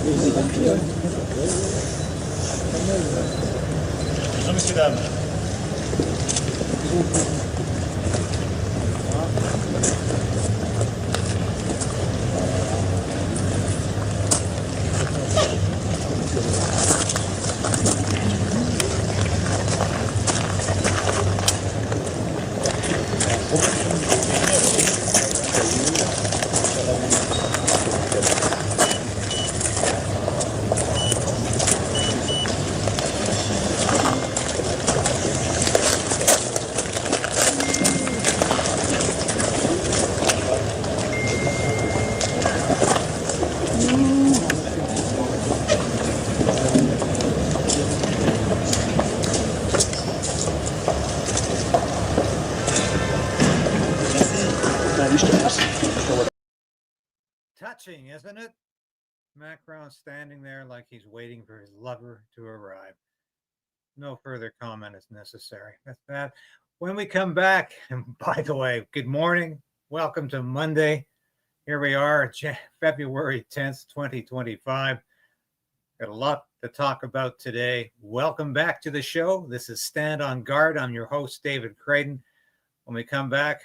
Mesdames. Touching, isn't it? Macron standing there like he's waiting for his lover to arrive. No further comment is necessary. That's that. When we come back, and by the way, good morning. Welcome to Monday. Here we are, February 10th, 2025. Got a lot to talk about today. Welcome back to the show. This is Stand on Guard. I'm your host, David Krayden. When we come back,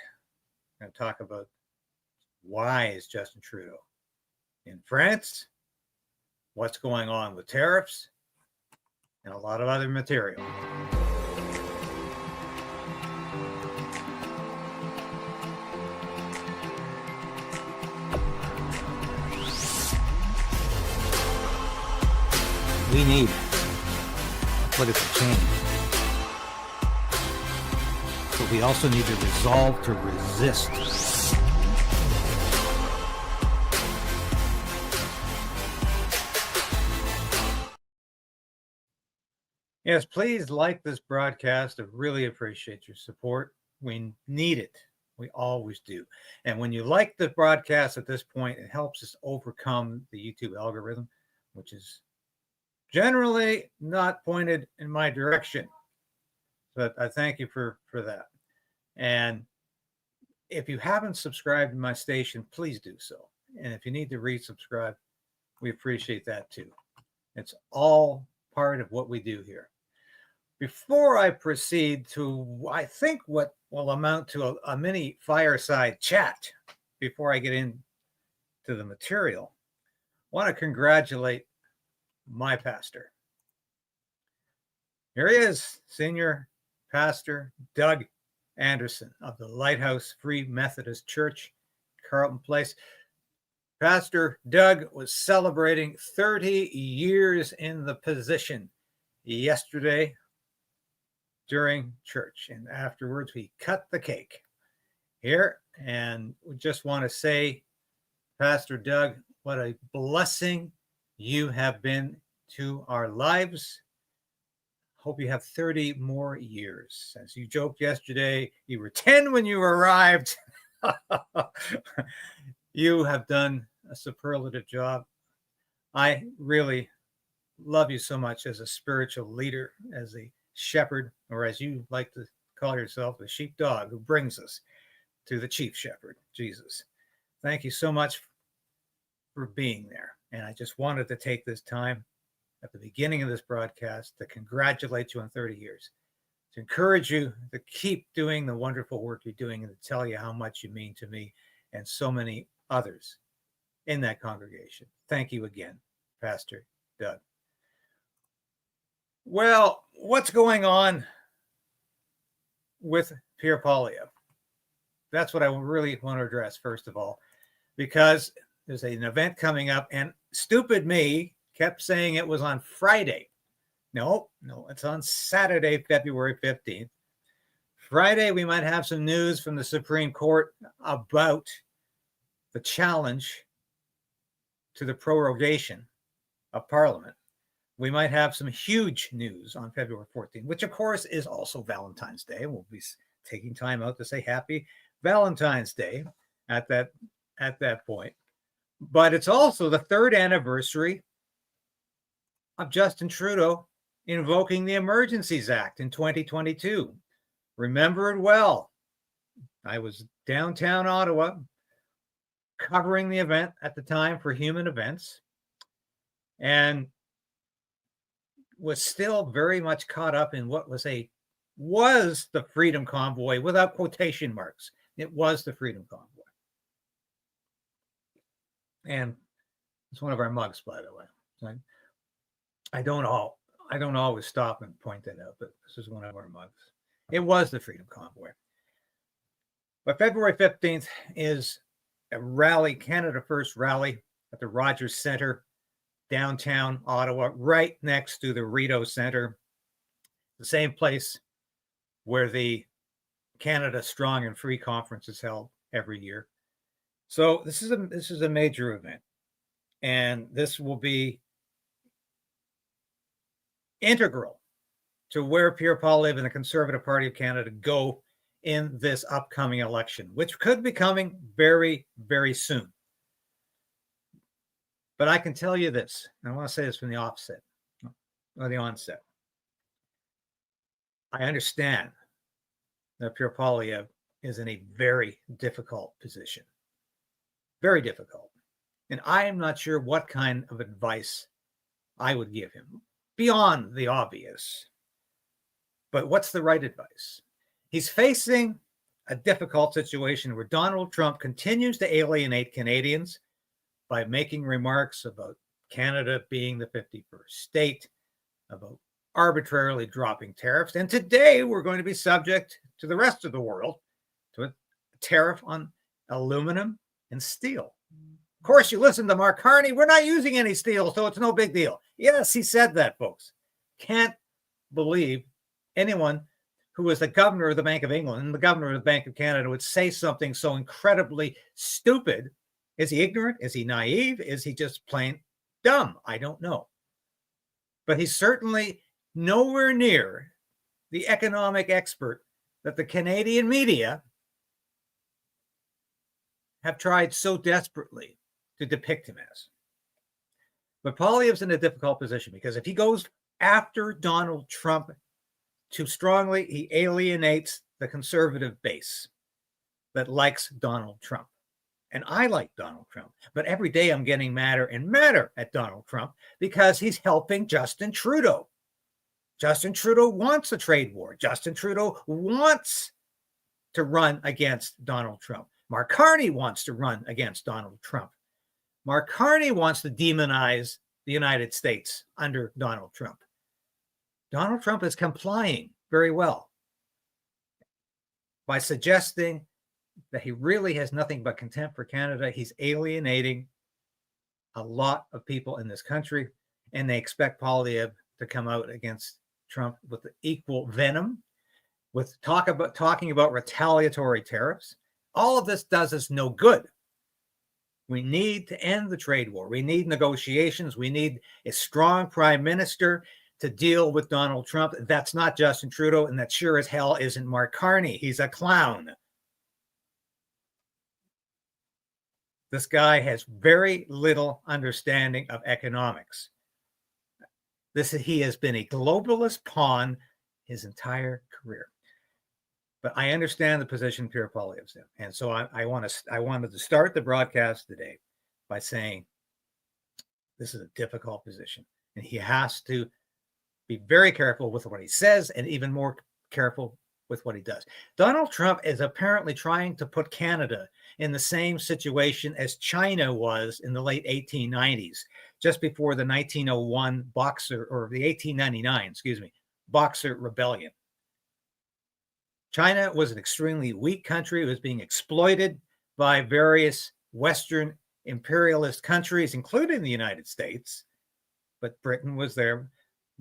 I'm going to talk about why is Justin Trudeau in France, what's going on with tariffs, and a lot of other material. We need political change, but we also need the resolve to resist. Yes, please like this broadcast. I really appreciate your support. We need it. We always do. And when you like the broadcast at this point, it helps us overcome the YouTube algorithm, which is generally not pointed in my direction. But I thank you for that. And if you haven't subscribed to my station, please do so. And if you need to resubscribe, we appreciate that too. It's all part of what we do here. Before I proceed to, I think, what will amount to a mini fireside chat, before I get into the material, I want to congratulate my pastor. Here he is, Senior Pastor Doug Anderson of the Lighthouse Free Methodist Church, Carleton Place. Pastor Doug was celebrating 30 years in the position yesterday during church, and afterwards we cut the cake here. And we just want to say, Pastor Doug, what a blessing you have been to our lives. Hope you have 30 more years. As you joked yesterday, you were 10 when you arrived. You have done a superlative job. I really love you so much as a spiritual leader, as a shepherd, or as you like to call yourself, the sheepdog who brings us to the chief shepherd, Jesus. Thank you so much for being there. And I just wanted to take this time at the beginning of this broadcast to congratulate you on 30 years, to encourage you to keep doing the wonderful work you're doing, and to tell you how much you mean to me and so many others in that congregation. Thank you again, Pastor Doug. Well, what's going on with Pierre Poilievre? That's what I really want to address, first of all, because there's an event coming up, and stupid me kept saying it was on Friday. No, it's on Saturday, February 15th. Friday, we might have some news from the Supreme Court about the challenge to the prorogation of Parliament. We might have some huge news on February 14th, which of course is also Valentine's Day. We'll be taking time out to say happy Valentine's Day at that point. But it's also the third anniversary of Justin Trudeau invoking the Emergencies Act in 2022. Remember it well. I was downtown Ottawa covering the event at the time for Human Events. and was still very much caught up in what was the Freedom Convoy without quotation marks. It was the Freedom Convoy. And it's one of our mugs, by the way. I don't always stop and point that out, but this is one of our mugs. It was the Freedom Convoy. But February 15th is a rally, Canada First rally at the Rogers Centre, downtown Ottawa, right next to the Rideau Centre, the same place where the Canada Strong and Free Conference is held every year. So this is a major event, and this will be integral to where Pierre Poilievre and the Conservative Party of Canada go in this upcoming election, which could be coming very, very soon. But I can tell you this, and I want to say this from the onset. I understand that Pierre Poilievre is in a very difficult position. Very difficult. And I am not sure what kind of advice I would give him beyond the obvious. But what's the right advice? He's facing a difficult situation where Donald Trump continues to alienate Canadians by making remarks about Canada being the 51st state, about arbitrarily dropping tariffs. And today we're going to be subject to the rest of the world to a tariff on aluminum and steel. Of course, you listen to Mark Carney, we're not using any steel, so it's no big deal. Yes, he said that, folks. Can't believe anyone who was the governor of the Bank of England and the governor of the Bank of Canada would say something so incredibly stupid. Is he ignorant? Is he naive? Is he just plain dumb? I don't know. But he's certainly nowhere near the economic expert that the Canadian media have tried so desperately to depict him as. But Poilievre's in a difficult position because if he goes after Donald Trump too strongly, he alienates the conservative base that likes Donald Trump. And I like Donald Trump, but every day I'm getting madder and madder at Donald Trump because he's helping Justin Trudeau. Justin Trudeau wants a trade war. Justin Trudeau wants to run against Donald Trump. Mark Carney wants to run against Donald Trump. Mark Carney wants to demonize the United States under Donald Trump. Donald Trump is complying very well by suggesting that he really has nothing but contempt for Canada. He's alienating a lot of people in this country, and they expect Poilievre to come out against Trump with equal venom, with talking about retaliatory tariffs. All of this does us no good. We need to end the trade war. We need negotiations. We need a strong prime minister to deal with Donald Trump. That's not Justin Trudeau, and that sure as hell isn't Mark Carney. He's a clown. This guy has very little understanding of economics. He has been a globalist pawn his entire career. But I understand the position Pierre Poilievre's in. And so I wanted to start the broadcast today by saying this is a difficult position. And he has to be very careful with what he says and even more careful with what he does. Donald Trump is apparently trying to put Canada in the same situation as China was in the late 1890s, just before the 1901 the 1899, Boxer Rebellion. China was an extremely weak country. It was being exploited by various Western imperialist countries, including the United States. But Britain was there.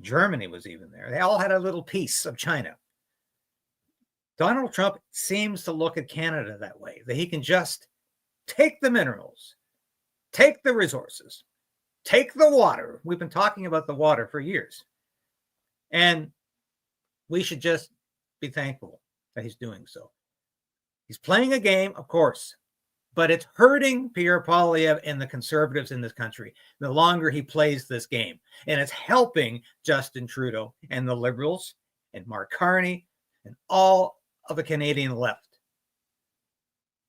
Germany was even there. They all had a little piece of China. Donald Trump seems to look at Canada that way, that he can just take the minerals, take the resources, take the water. We've been talking about the water for years. And we should just be thankful that he's doing so. He's playing a game, of course, but it's hurting Pierre Poilievre and the conservatives in this country the longer he plays this game. And it's helping Justin Trudeau and the Liberals and Mark Carney and all of the Canadian left.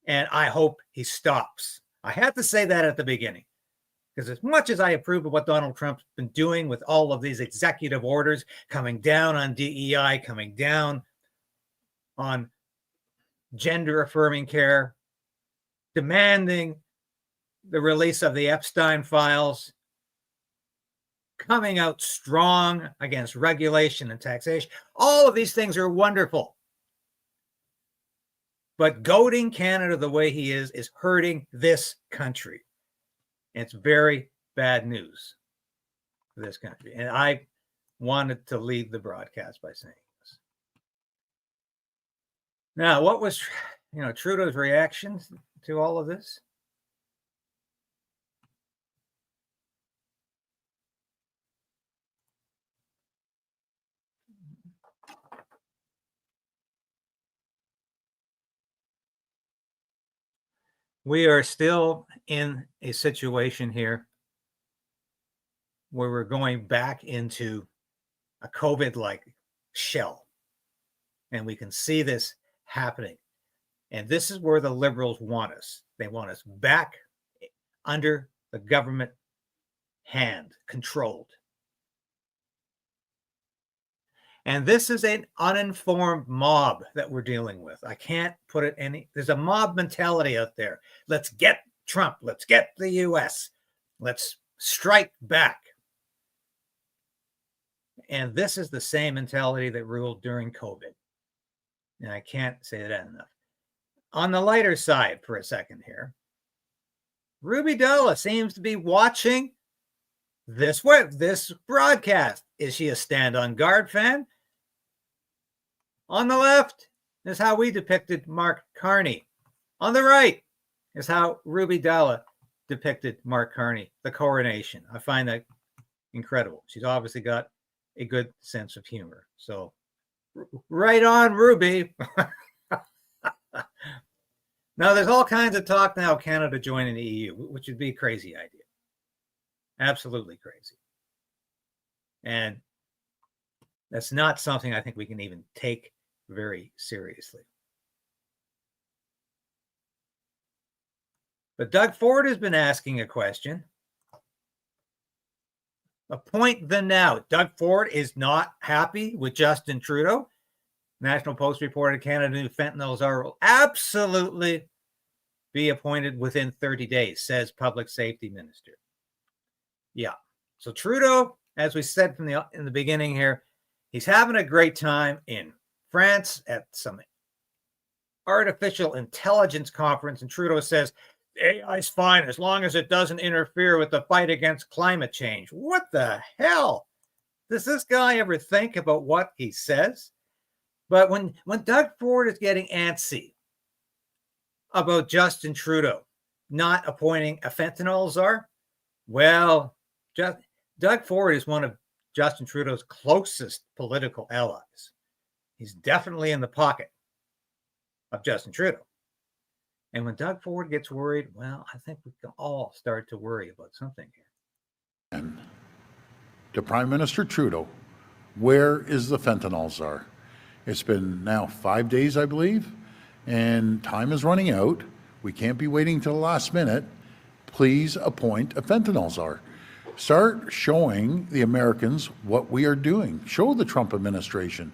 And I hope he stops. I had to say that at the beginning Because as much as I approve of what Donald Trump's been doing with all of these executive orders, coming down on DEI, coming down on gender affirming care, demanding the release of the Epstein files, coming out strong against regulation and taxation. All of these things are wonderful. But goading Canada the way he is hurting this country. And it's very bad news for this country. And I wanted to lead the broadcast by saying this. Now, what was, Trudeau's reaction to all of this? We are still in a situation here where we're going back into a COVID-like shell. And we can see this happening. And this is where the Liberals want us. They want us back under the government hand, controlled. And this is an uninformed mob that we're dealing with. I can't put it there's a mob mentality out there. Let's get Trump. Let's get the US. Let's strike back. And this is the same mentality that ruled during COVID. And I can't say that enough. On the lighter side for a second here, Ruby Dalla seems to be watching this broadcast. Is she a Stand on Guard fan? On the left is how we depicted Mark Carney. On the right is how Ruby Dalla depicted Mark Carney, the coronation. I find that incredible. She's obviously got a good sense of humor. So right on, Ruby. Now, there's all kinds of talk now of Canada joining the EU, which would be a crazy idea. Absolutely crazy. And that's not something I think we can even take very seriously. But Doug Ford has been asking a question. Appoint the now. Doug Ford is not happy with Justin Trudeau. National Post reported Canada new fentanyl czar will absolutely be appointed within 30 days, says Public Safety Minister. Yeah. So Trudeau, as we said in the beginning here, he's having a great time in France at some artificial intelligence conference, and Trudeau says AI is fine as long as it doesn't interfere with the fight against climate change. What the hell? Does this guy ever think about what he says? But when Doug Ford is getting antsy about Justin Trudeau not appointing a fentanyl czar, well, Doug Ford is one of Justin Trudeau's closest political allies. He's definitely in the pocket of Justin Trudeau. And when Doug Ford gets worried, well, I think we can all start to worry about something here. And to Prime Minister Trudeau, where is the fentanyl czar? It's been now 5 days, I believe, and time is running out. We can't be waiting till the last minute. Please appoint a fentanyl czar. Start showing the Americans what we are doing. Show the Trump administration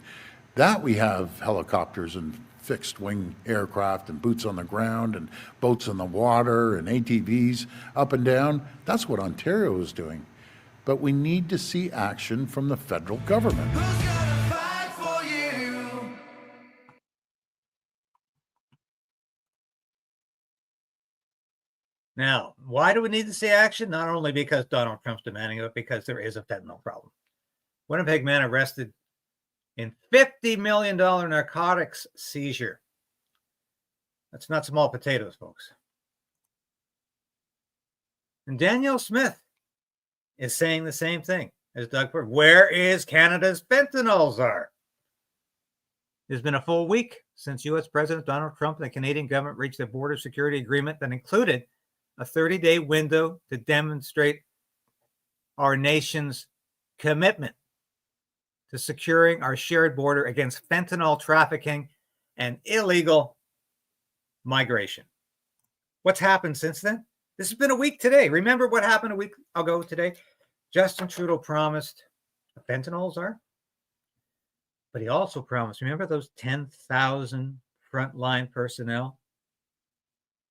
that we have helicopters and fixed wing aircraft and boots on the ground and boats in the water and ATVs up and down. That's what Ontario is doing. But we need to see action from the federal government. Now, why do we need to see action? Not only because Donald Trump's demanding it, but because there is a fentanyl problem. Winnipeg man arrested in $50 million narcotics seizure. That's not small potatoes, folks. And Danielle Smith is saying the same thing as Doug Ford. Where is Canada's fentanyl czar? It's been a full week since U.S. President Donald Trump and the Canadian government reached a border security agreement that included a 30-day window to demonstrate our nation's commitment to securing our shared border against fentanyl trafficking and illegal migration. What's happened since then? This has been a week today. Remember what happened a week ago today? Justin Trudeau promised a fentanyl czar, but he also promised, remember those 10,000 frontline personnel?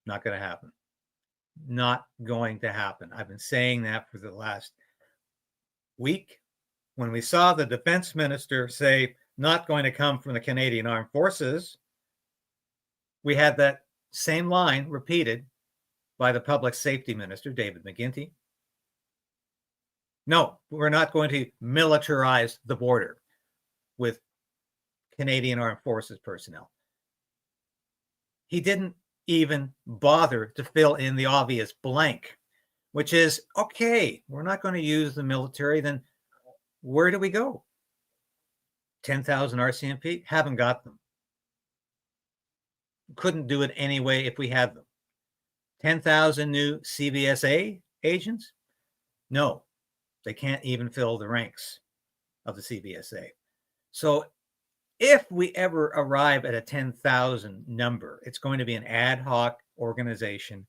Not going to happen. Not going to happen. I've been saying that for the last week. When we saw the defense minister say not going to come from the Canadian Armed Forces, we had that same line repeated by the public safety minister, David McGuinty. No, we're not going to militarize the border with Canadian Armed Forces personnel. He didn't even bother to fill in the obvious blank, which is, okay, we're not going to use the military, then where do we go? 10,000 RCMP? Haven't got them. Couldn't do it anyway if we had them. 10,000 new CBSA agents? No, they can't even fill the ranks of the CBSA. So if we ever arrive at a 10,000 number, it's going to be an ad hoc organization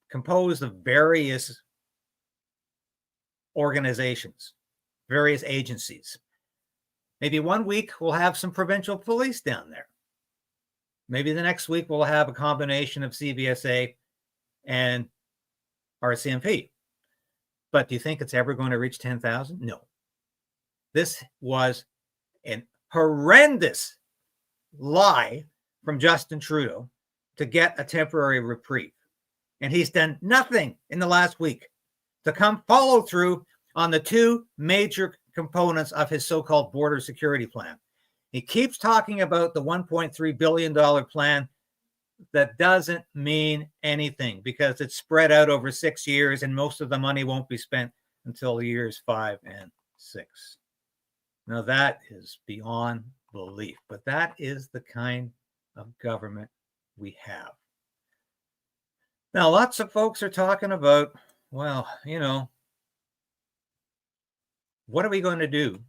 composed of various organizations, various agencies. Maybe one week we'll have some provincial police down there. Maybe the next week we'll have a combination of CBSA and RCMP. But do you think it's ever going to reach 10,000? No. This was an horrendous lie from Justin Trudeau to get a temporary reprieve. And he's done nothing in the last week to come follow through on the two major components of his so-called border security plan. He keeps talking about the $1.3 billion plan that doesn't mean anything because it's spread out over 6 years and most of the money won't be spent until years 5 and 6. Now that is beyond belief, but that is the kind of government we have. Now, lots of folks are talking about, well, you know, what are we going to do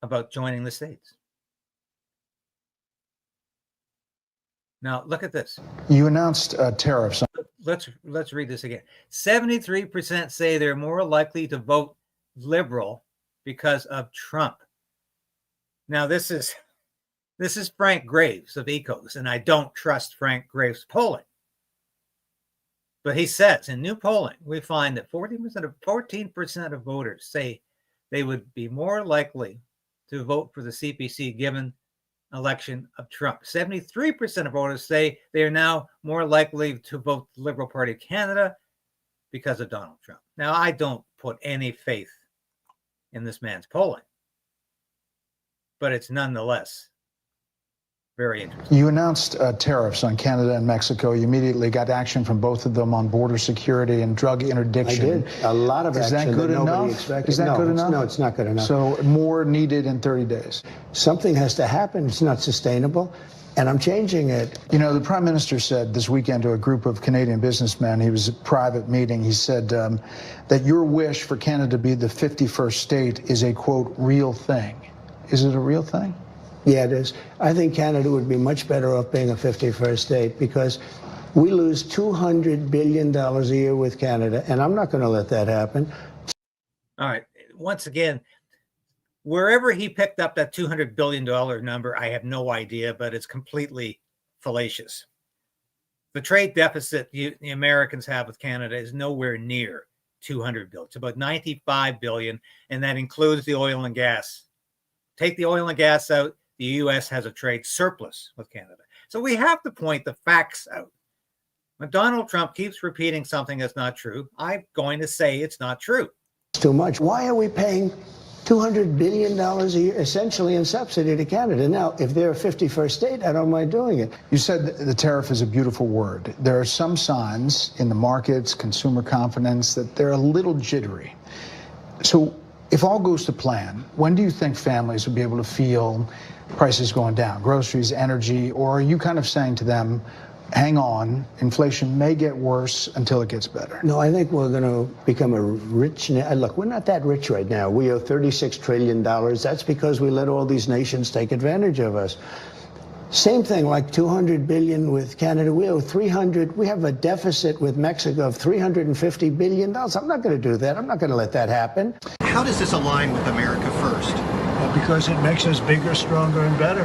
about joining the states? Now, look at this. You announced tariffs. Let's read this again. 73% say they're more likely to vote Liberal because of Trump. Now, this is Frank Graves of Ecos, and I don't trust Frank Graves' polling. But he says in new polling, we find that 14% of voters say they would be more likely to vote for the CPC given election of Trump. 73% of voters say they are now more likely to vote the Liberal Party of Canada because of Donald Trump. Now, I don't put any faith in this man's polling, but it's nonetheless very interesting. You announced tariffs on Canada and Mexico. You immediately got action from both of them on border security and drug interdiction. I did. A lot of action that nobody expected. Is that good enough? No, it's not good enough. So more needed in 30 days. Something has to happen. It's not sustainable, and I'm changing it. You know, the Prime Minister said this weekend to a group of Canadian businessmen, he was a private meeting, he said that your wish for Canada to be the 51st state is a, quote, real thing. Is it a real thing? Yeah, it is. I think Canada would be much better off being a 51st state because we lose $200 billion a year with Canada, and I'm not going to let that happen. All right. Once again, wherever he picked up that $200 billion number, I have no idea, but it's completely fallacious. The trade deficit the Americans have with Canada is nowhere near $200 billion. It's about $95 billion, and that includes the oil and gas. Take the oil and gas out, the U.S. has a trade surplus with Canada. So we have to point the facts out. When Donald Trump keeps repeating something that's not true, I'm going to say it's not true. It's too much. Why are we paying $200 billion a year, essentially in subsidy to Canada? Now, if they're a 51st state, I don't mind doing it. You said the tariff is a beautiful word. There are some signs in the markets, consumer confidence, that they're a little jittery. So if all goes to plan, when do you think families will be able to feel prices going down, groceries, energy, or are you kind of saying to them, hang on, inflation may get worse until it gets better? No, I think we're going to become a rich... Look, we're not that rich right now. We owe $36 trillion. That's because we let all these nations take advantage of us. Same thing, like 200 billion with Canada. We owe 300. We have a deficit with Mexico of $350 billion. I'm not going to do that. I'm not going to let that happen. How does this align with America First? Because it makes us bigger, stronger, and better.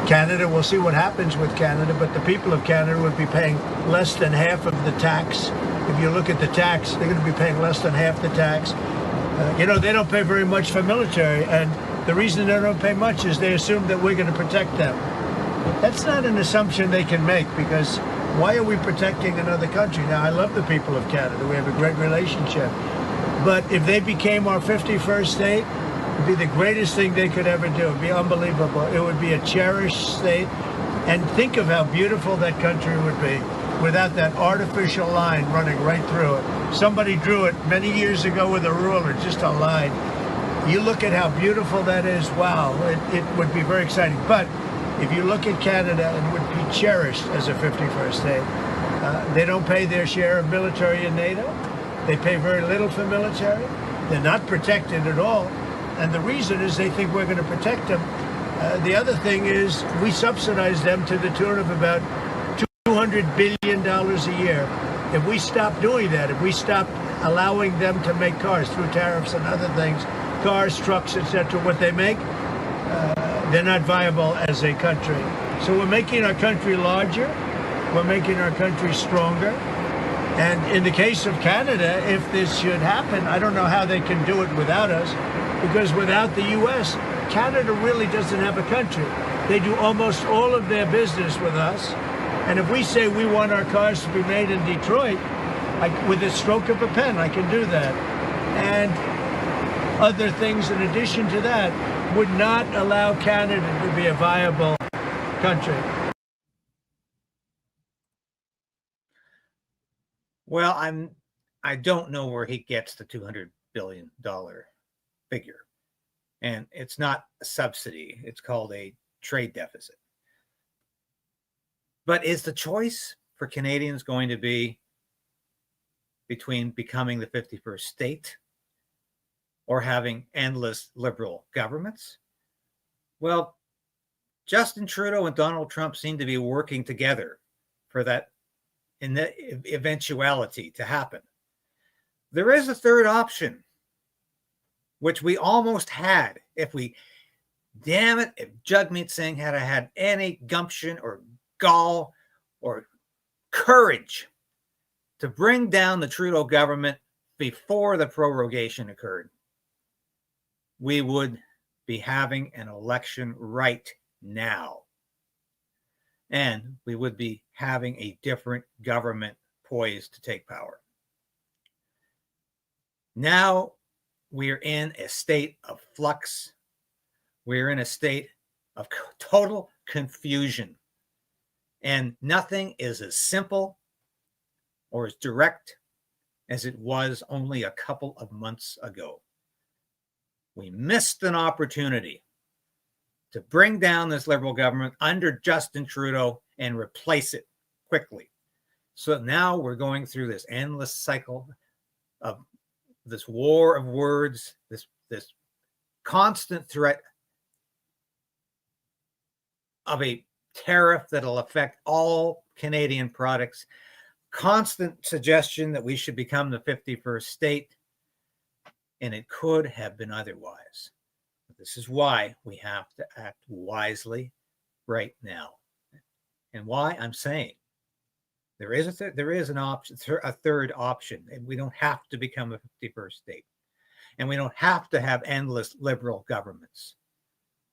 Canada, we'll see what happens with Canada, but the people of Canada would be paying less than half of the tax. If you look at the tax, they're going to be paying less than half the tax. You know, they don't pay very much for military, and the reason they don't pay much is they assume that we're going to protect them. That's not an assumption they can make, because why are we protecting another country? Now, I love the people of Canada. We have a great relationship. But if they became our 51st state, it would be the greatest thing they could ever do. It would be unbelievable. It would be a cherished state. And think of how beautiful that country would be without that artificial line running right through it. Somebody drew it many years ago with a ruler, just a line. You look at how beautiful that is, wow, it would be very exciting. But if you look at Canada, it would be cherished as a 51st state. They don't pay their share of military in NATO. They pay very little for military. They're not protected at all. And the reason is they think we're going to protect them. The other thing is we subsidize them to the tune of about $200 billion a year. If we stop doing that, if we stop allowing them to make cars through tariffs and other things, cars, trucks, etc., what they make, they're not viable as a country. So we're making our country larger. We're making our country stronger. And in the case of Canada, if this should happen, I don't know how they can do it without us, because without the U.S., Canada really doesn't have a country. They do almost all of their business with us. And if we say we want our cars to be made in Detroit, with the stroke of a pen, I can do that. And other things in addition to that would not allow Canada to be a viable country. Well, I don't know where he gets the $200 billion figure. And it's not a subsidy. It's called a trade deficit. But is the choice for Canadians going to be between becoming the 51st state or having endless liberal governments? Well, Justin Trudeau and Donald Trump seem to be working together for that in the eventuality to happen. There is a third option, which we almost had if Jagmeet Singh had had any gumption or gall or courage to bring down the Trudeau government before the prorogation occurred, we would be having an election right now. And we would be having a different government poised to take power. Now we're in a state of flux. We're in a state of total confusion. And nothing is as simple or as direct as it was only a couple of months ago. We missed an opportunity to bring down this liberal government under Justin Trudeau and replace it quickly. So now we're going through this endless cycle of this war of words, this constant threat of a tariff that'll affect all Canadian products, constant suggestion that we should become the 51st state, and it could have been otherwise. This is why we have to act wisely right now. And why I'm saying there is an option, a third option, and we don't have to become a 51st state. And we don't have to have endless liberal governments.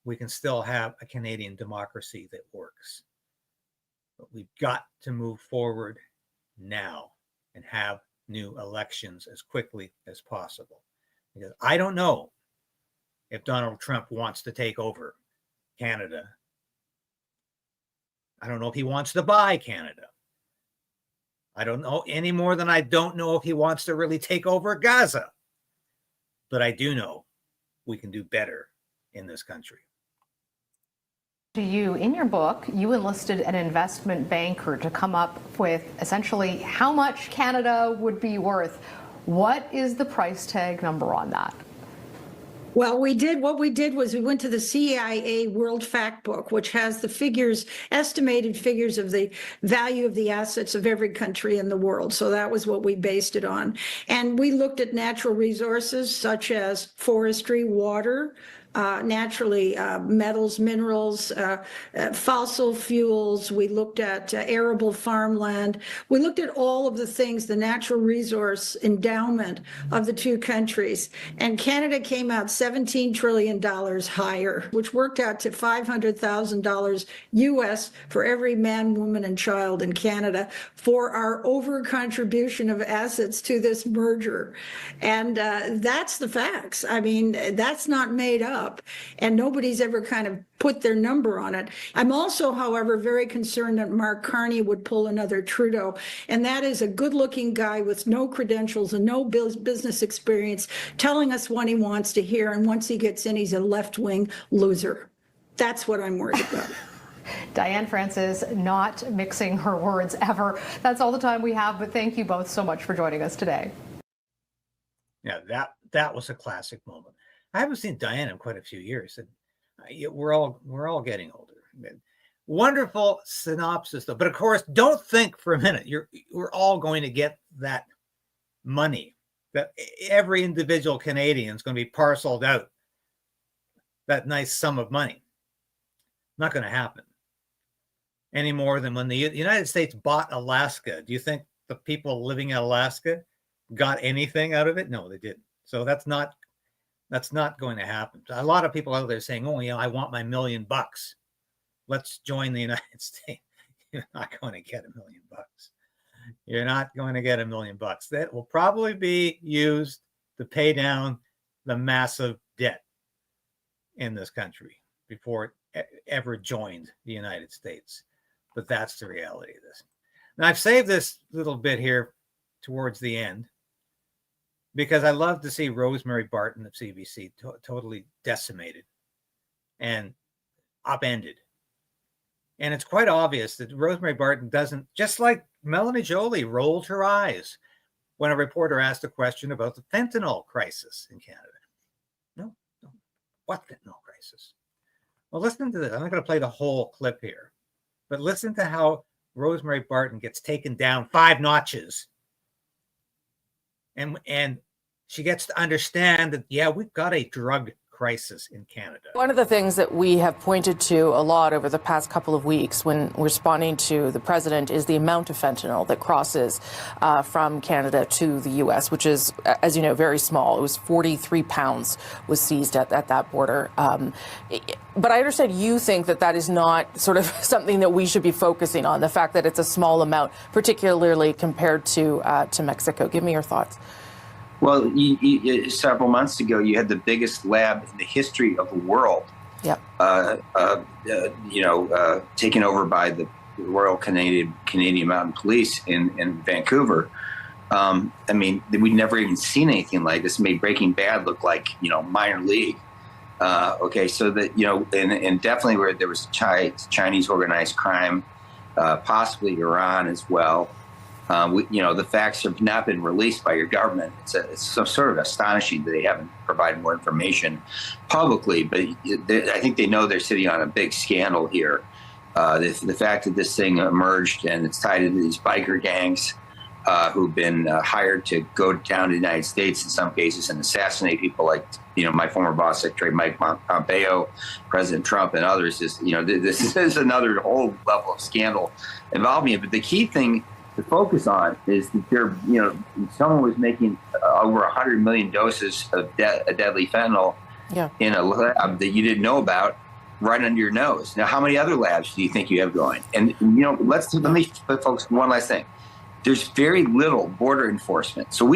We can still have a Canadian democracy that works. But we've got to move forward now and have new elections as quickly as possible. Because I don't know if Donald Trump wants to take over Canada. I don't know if he wants to buy Canada. I don't know any more than I don't know if he wants to really take over Gaza. But I do know we can do better in this country. To you, in your book, you enlisted an investment banker to come up with essentially how much Canada would be worth. What is the price tag number on that? Well, what we did was we went to the CIA World Fact Book, which has the figures, estimated figures of the value of the assets of every country in the world. So that was what we based it on. And we looked at natural resources such as forestry, water, naturally metals, minerals, fossil fuels. We looked at arable farmland. We looked at all of the things, the natural resource endowment of the two countries. And Canada came out $17 trillion higher, which worked out to $500,000 US for every man, woman, and child in Canada for our over contribution of assets to this merger. And that's the facts. I mean, that's not made up. And nobody's ever kind of put their number on it. I'm also, however, very concerned that Mark Carney would pull another Trudeau. And that is a good-looking guy with no credentials and no business experience telling us what he wants to hear. And once he gets in, he's a left-wing loser. That's what I'm worried about. Diane Francis, not mixing her words ever. That's all the time we have, but thank you both so much for joining us today. Yeah, that was a classic moment. I haven't seen Diane in quite a few years, and we're all getting older. Wonderful synopsis, though. But of course, don't think for a minute we're all going to get that money. That every individual Canadian is going to be parceled out that nice sum of money. Not going to happen any more than when the United States bought Alaska. Do you think the people living in Alaska got anything out of it? No, they didn't. So that's not going to happen. A lot of people out there saying, "Oh, I want my $1 million. Let's join the United States." You're not going to get $1 million. You're not going to get $1 million. That will probably be used to pay down the massive debt in this country before it ever joined the United States. But that's the reality of this. Now, I've saved this little bit here towards the end because I love to see Rosemary Barton of CBC totally decimated and upended. And it's quite obvious that Rosemary Barton doesn't, just like Melanie Joly rolled her eyes when a reporter asked a question about the fentanyl crisis in Canada. No. What fentanyl crisis? Well, listen to this. I'm not going to play the whole clip here, but listen to how Rosemary Barton gets taken down 5 notches. And she gets to understand that, yeah, we've got a drug crisis in Canada. One of the things that we have pointed to a lot over the past couple of weeks when responding to the president is the amount of fentanyl that crosses from Canada to the U.S., which is, as you know, very small. It was 43 pounds was seized at that border. But I understand you think that is not sort of something that we should be focusing on, the fact that it's a small amount, particularly compared to Mexico. Give me your thoughts. Well, several months ago, you had the biggest lab in the history of the world, taken over by the Royal Canadian Mounted Police in Vancouver. I mean, we'd never even seen anything like this. It made Breaking Bad look like, minor league. So that, and definitely where there was Chinese organized crime, possibly Iran as well. The facts have not been released by your government. It's so sort of astonishing that they haven't provided more information publicly, but I think they know they're sitting on a big scandal here. The fact that this thing emerged and it's tied into these biker gangs who've been hired to go down to the United States in some cases and assassinate people like, my former boss, Secretary Mike Pompeo, President Trump, and others. This is another whole level of scandal involving it. But the key thing to focus on is that someone was making over 100 million doses of deadly fentanyl in a lab that you didn't know about right under your nose. Now, how many other labs do you think you have going? And let me focus one last thing. There's very little border enforcement. So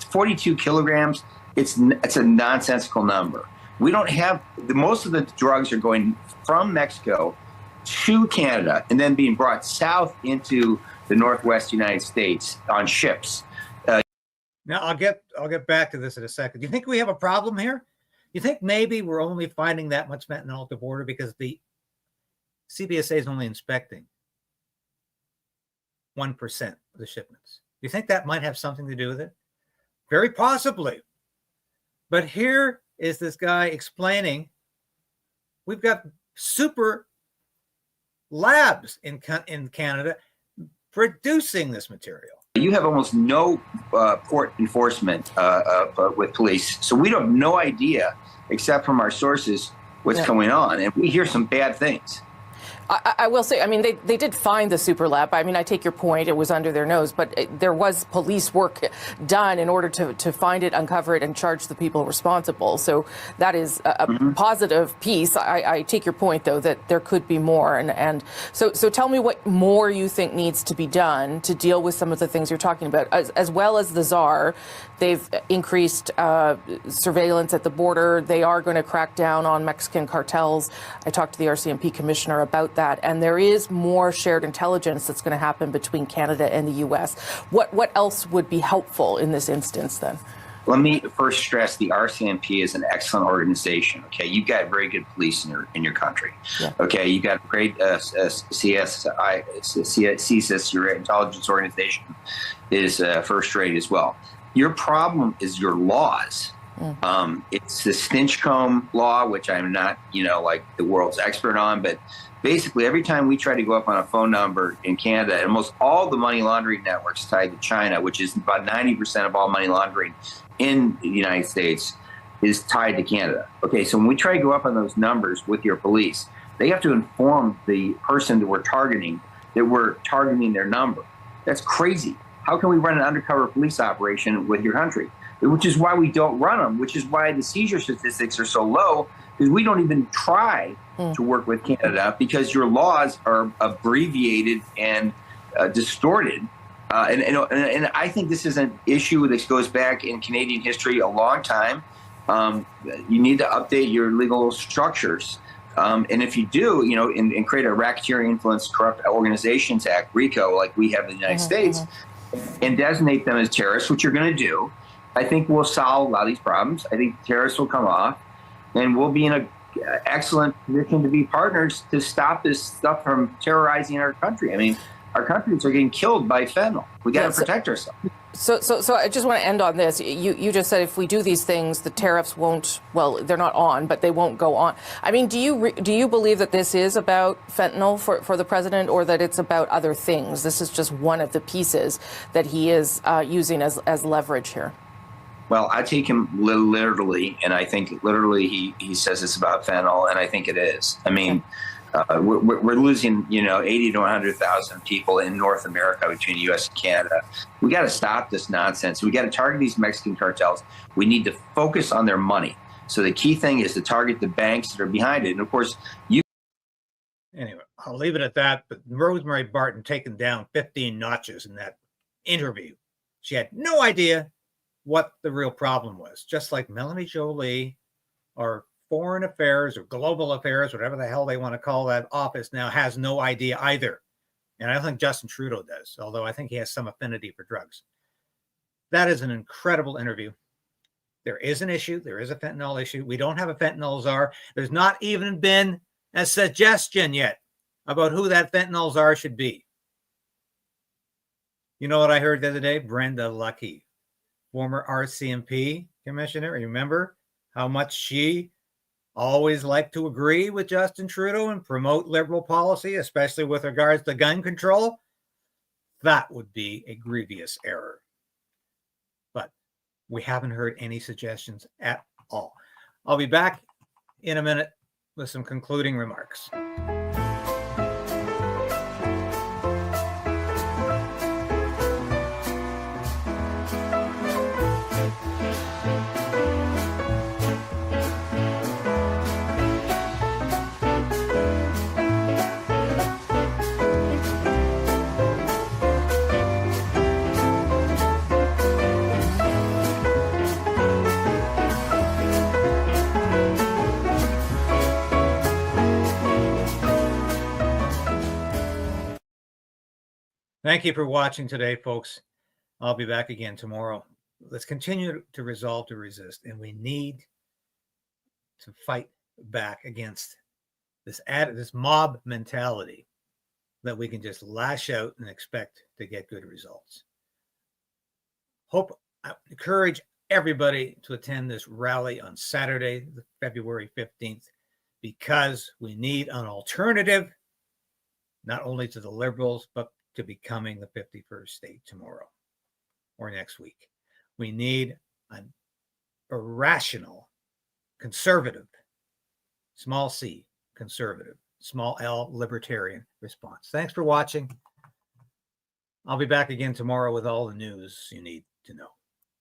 42 kilograms, it's a nonsensical number. We don't have, most of the drugs are going from Mexico to Canada and then being brought south into the Northwest United States on ships. Now I'll get back to this in a second. Do you think we have a problem here? You think maybe we're only finding that much fentanyl at the border because the CBSA is only inspecting 1% of the shipments? Do you think that might have something to do with it? Very possibly. But here is this guy explaining we've got super labs in Canada producing this material. You have almost no port enforcement with police. So we have no idea, except from our sources, what's going on. And we hear some bad things. I will say, I mean, they did find the super lab. I mean, I take your point. It was under their nose, but there was police work done in order to find it, uncover it, and charge the people responsible. So that is a positive piece. I take your point, though, that there could be more. And so tell me what more you think needs to be done to deal with some of the things you're talking about, as well as the Czar. They've increased surveillance at the border. They are going to crack down on Mexican cartels. I talked to the RCMP commissioner about that, and there is more shared intelligence that's going to happen between Canada and the U.S. What else would be helpful in this instance, then? Let me first stress the RCMP is an excellent organization. Okay, you've got very good police in your country. Yeah. Okay, you got great CSIS, your intelligence organization is first rate as well. Your problem is your laws. It's the Stinchcomb law, which I'm not, like the world's expert on, but basically every time we try to go up on a phone number in Canada, almost all the money laundering networks tied to China, which is about 90% of all money laundering in the United States, is tied to Canada. Okay, so when we try to go up on those numbers with your police, they have to inform the person that we're targeting their number. That's crazy. How can we run an undercover police operation with your country? Which is why we don't run them, which is why the seizure statistics are so low, because we don't even try to work with Canada because your laws are abbreviated and distorted. And I think this is an issue that goes back in Canadian history a long time. You need to update your legal structures. And if you do, and create a Racketeering Influence Corrupt Organizations Act, RICO, like we have in the United States, and designate them as terrorists, which you're going to do, I think we'll solve a lot of these problems. I think terrorists will come off, and we'll be in an excellent position to be partners to stop this stuff from terrorizing our country. I mean, our countries are getting killed by fentanyl. We got to protect ourselves. So I just want to end on this. You just said if we do these things, the tariffs won't, well, they're not on, but they won't go on. I mean, do you believe that this is about fentanyl for the president, or that it's about other things? This is just one of the pieces that he is using as leverage here. Well, I take him literally, and I think literally he says it's about fentanyl, and I think it is. I mean, we're losing, 80 to 100,000 people in North America between the U.S. and Canada. We got to stop this nonsense. We got to target these Mexican cartels. We need to focus on their money. So the key thing is to target the banks that are behind it. And of course, Anyway, I'll leave it at that. But Rosemary Barton taken down 15 notches in that interview. She had no idea what the real problem was, just like Melanie Jolie or Foreign Affairs or Global Affairs, whatever the hell they want to call that office now, has no idea either. And I don't think Justin Trudeau does, although I think he has some affinity for drugs. That is an incredible interview. There is an issue. There is a fentanyl issue. We don't have a fentanyl czar. There's not even been a suggestion yet about who that fentanyl czar should be. You know what I heard the other day? Brenda Lucky, former RCMP commissioner. Remember how much she always liked to agree with Justin Trudeau and promote liberal policy, especially with regards to gun control? That would be a grievous error. But we haven't heard any suggestions at all. I'll be back in a minute with some concluding remarks. Thank you for watching today, folks. I'll be back again tomorrow. Let's continue to resolve to resist, and we need to fight back against this mob mentality that we can just lash out and expect to get good results. I encourage everybody to attend this rally on Saturday, February 15th, because we need an alternative, not only to the Liberals, but to becoming the 51st state tomorrow or next week. We need an irrational, conservative, small c, conservative, small l, libertarian response. Thanks for watching. I'll be back again tomorrow with all the news you need to know.